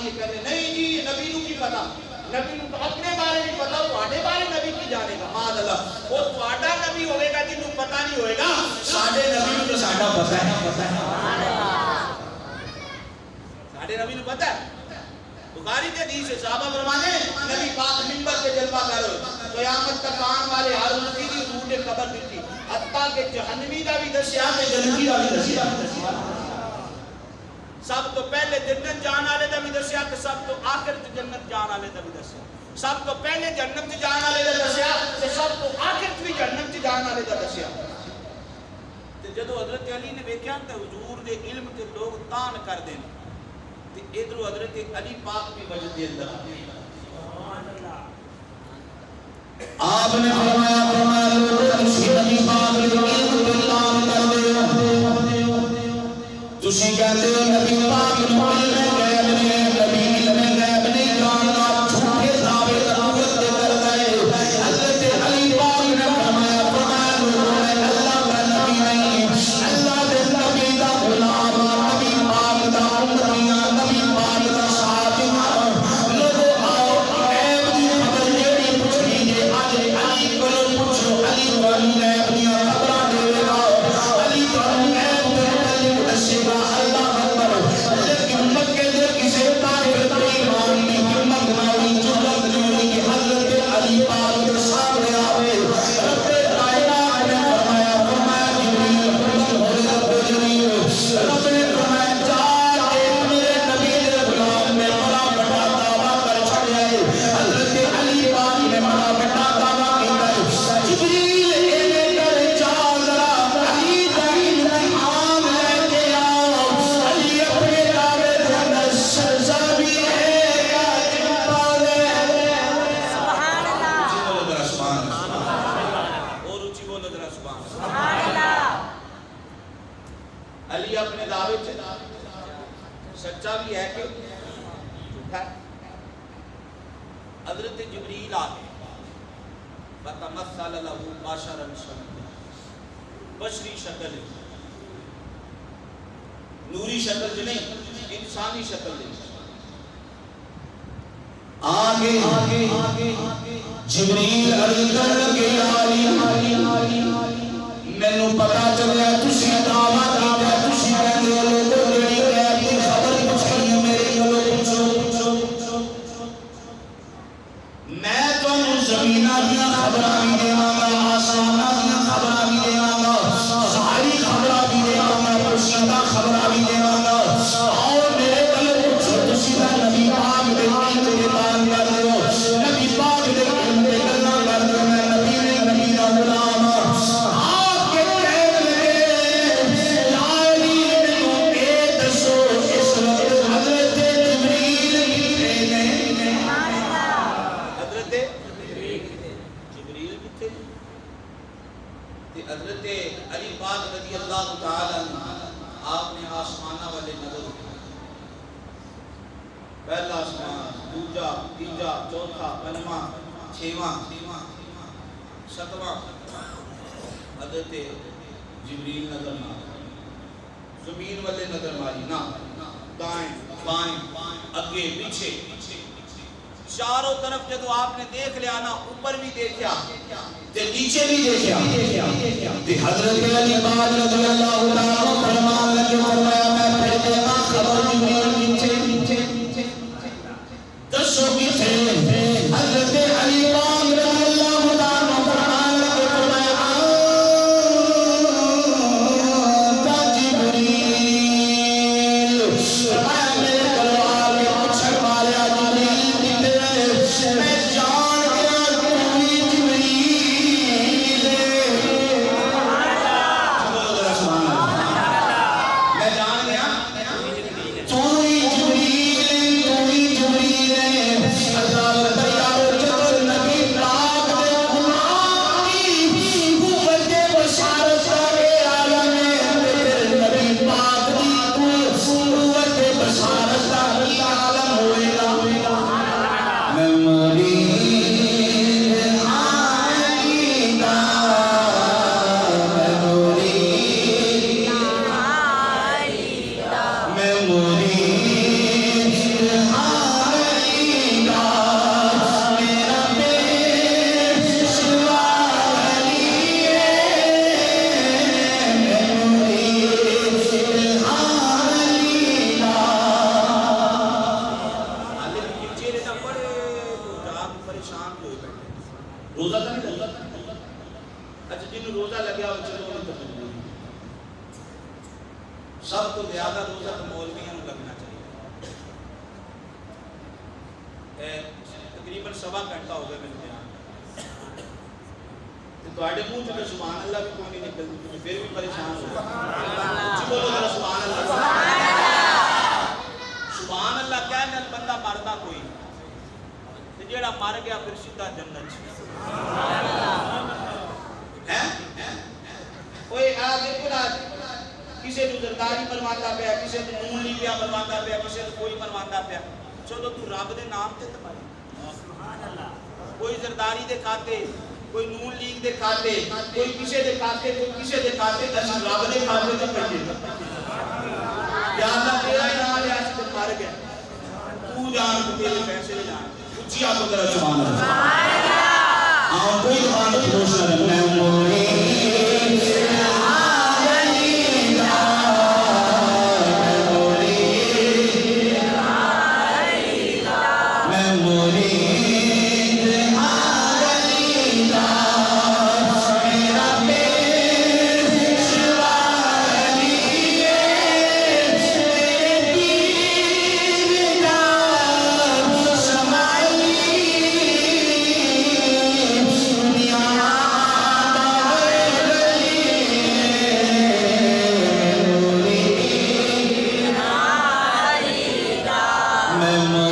یہ کہتے نہیں جی نبی نو کی پتا، نبی نو اپنے بارے نہیں پتا، تواڈے بارے نبی کی جانے گا؟ معاذ اللہ، وہ تواڈا نبی ہوئے گا جنوں پتہ نہیں ہوئے گا، ساڈے نبی نو تو ساڈا پتہ ہے، سبحان اللہ، ساڈے نبی نو پتہ ہے۔ بخاری کے حدیث صحابہ فرماتے ہیں نبی پاک منبر پہ جلوہ کر قیامت تک آن والے ہر امتی دی روح نے خبر دیتی، حتیٰ کہ جہنمی دا بھی دسیا تے جنتی دا بھی دسیا، سب تو پہلے جنت جان والے دا بھی دسیا تے سب تو آخر جنت جان والے دا بھی دسیا، سب تو پہلے جنت جان والے دا دسیا تے سب تو آخر بھی جنت جان والے دا دسیا۔ تے جدو حضرت علی نے ویکھیا تے حضور دے علم تے لوگ تان کر دین، تے ادھر حضرت علی پاک بھی وجد دے اندر آپ نے فرمایا لوگوں تسی نبی پاک دے علم تے تان کر دے، تسی کہندے ہو نبی پاک نو علم غیب نے، نبی علم غیب نہیں جاندا، جھوٹے دعوے نبوت دے کر گئے۔ حضرت علی پاک نے فرمایا لوگوں میں اللہ کا نبی نہیں، اللہ دے نبی دا غلام، نبی پاک دا امتیاں، نبی پاک دا صحابیاں، لوگوں آؤ غیب دی خبر جیڑی پوچھنی جے اج علی کولوں پوچھو، علی تانوں غیب دیاں خبراں دے گا، علی تانوں غیب دے متعلق دسے گا۔ اللہ اکبر، لیکن مکے دے کسے کافر تے ایمان نہیں کہ مگنائی جرت نہیں کہ حضرت علی پاک دے سامنے آوے۔ رب کائنات نے فرمایا جبریل حکم ہوئے رب جبریل، رب نے فرمایا جا کے میرے نبی دے غلام نے بڑا بڑا دعویٰ کر چھڑیا ہے۔ حضرت علی پاک نے بڑا بڑا دعویٰ کیتا ہے، جبریل اینے کر جا ذرا علی دا امتحان لے کے آؤ، علی اپنے دعوے دے اندر سرزا بھی ہے یا جنبال ہے۔ سبحان اللہ، اچھی بولو ذرا سبحان اللہ، اور اچھی بولو ذرا سبحان اللہ۔ علی اپنے دعوے سے سچا بھی ہے کہ جھوٹا ہے۔ حضرت جبریل آگے فتمثل له بشرا سویا، بشری شکل نوری شکل جو نہیں، انسانی شکل نہیں۔ آگے جبریل عرض کر لگے علی مینوں پتا چلیا تسی دعویٰ کیتا، تسی کہندے ہو لوگوں جڑی غیب دی خبر پوچھنی ہے میرے کولوں پوچھو، میں تانوں زمیناں دیاں خبراں بھی دیواں گا، آسماناں دیاں خبراں بھی دیواں گا، ظاہری خبراں بھی دیواں گا، پوشیدہ خبراں بھی دیواں گا۔ آؤ میرے کولوں پوچھو، تسی دا نبی پاک دے علم تے تان کر دیو، نبی پاک دے علم تے گلاں کر دیو، میں نبی نہیں نبی دا غلام ہاں۔ آپ کے کہنے لگے یا علی مینوں اے دسو اس وقت حضرت جبریل کتنے نے؟ حضرت جبریل کتنے تے حضرت علی پاک رضی اللہ تعالی عنہ آپ نے آسمانہ والے نظر اٹھائے، پہلا آسمان، دوجا، تیجا، چوتھا، پنجواں، چھواں، ستواں، حضرت جبریل نظر نہ آئے، زمین والے نظر ماری نہ، دائیں بائیں اگے پیچھے، چاروں طرف جدو آپ نے دیکھ لیا نا، اوپر بھی دیکھیا تے نیچے بھی دیکھیا تے حضرت علی پاک رضی اللہ تعالیٰ فرمان لگے فرمایا میں پھر دیکھا خبر جبریل پیچھے دسو کتنے؟ حضرت علی پاک رضی اللہ تعالیٰ فرمان لگے فرمایا تا جبریل، فرمایا میرے کلو آگے پچھڑ ماریا جبریل کتنے؟ میں جان گیا کوئی جبریل میں جان گیا تو ہی جبریل اللہ تقریباً سوا گھنٹہ ہو گیا ملتے ہیں تو منہ چکے سبحان اللہ بھی کوئی نہیں نکلتی پھر بھی پریشان ہو بولو ذرا سبحان اللہ سبحان اللہ کہنے نال بندہ مردا کوئی تے جیڑا مر گیا پھر سیدھا جنت ہے کوئی آ دیکھو نا کسی کو زرداری بنواتا پیا کسی کو نون لیبیا بنواتا پیا کسی کو کوئی بنواتا پیا چلو تو رب دے نام تے تمہاری کوئی زرداری دے کھاتے کوئی نون لیگ دے کھاتے کوئی کسی دے کھاتے کوئی کسی دے کھاتے اسی رب دے کھاتے تے پیجے یا اللہ تیرا نام لیا سی تے مر گیا تو جان کو تیرے فیصلے جان اچھی آپ کو ذرا سبحان اللہ آؤں کوئی زبان خاموش نہ رہے میں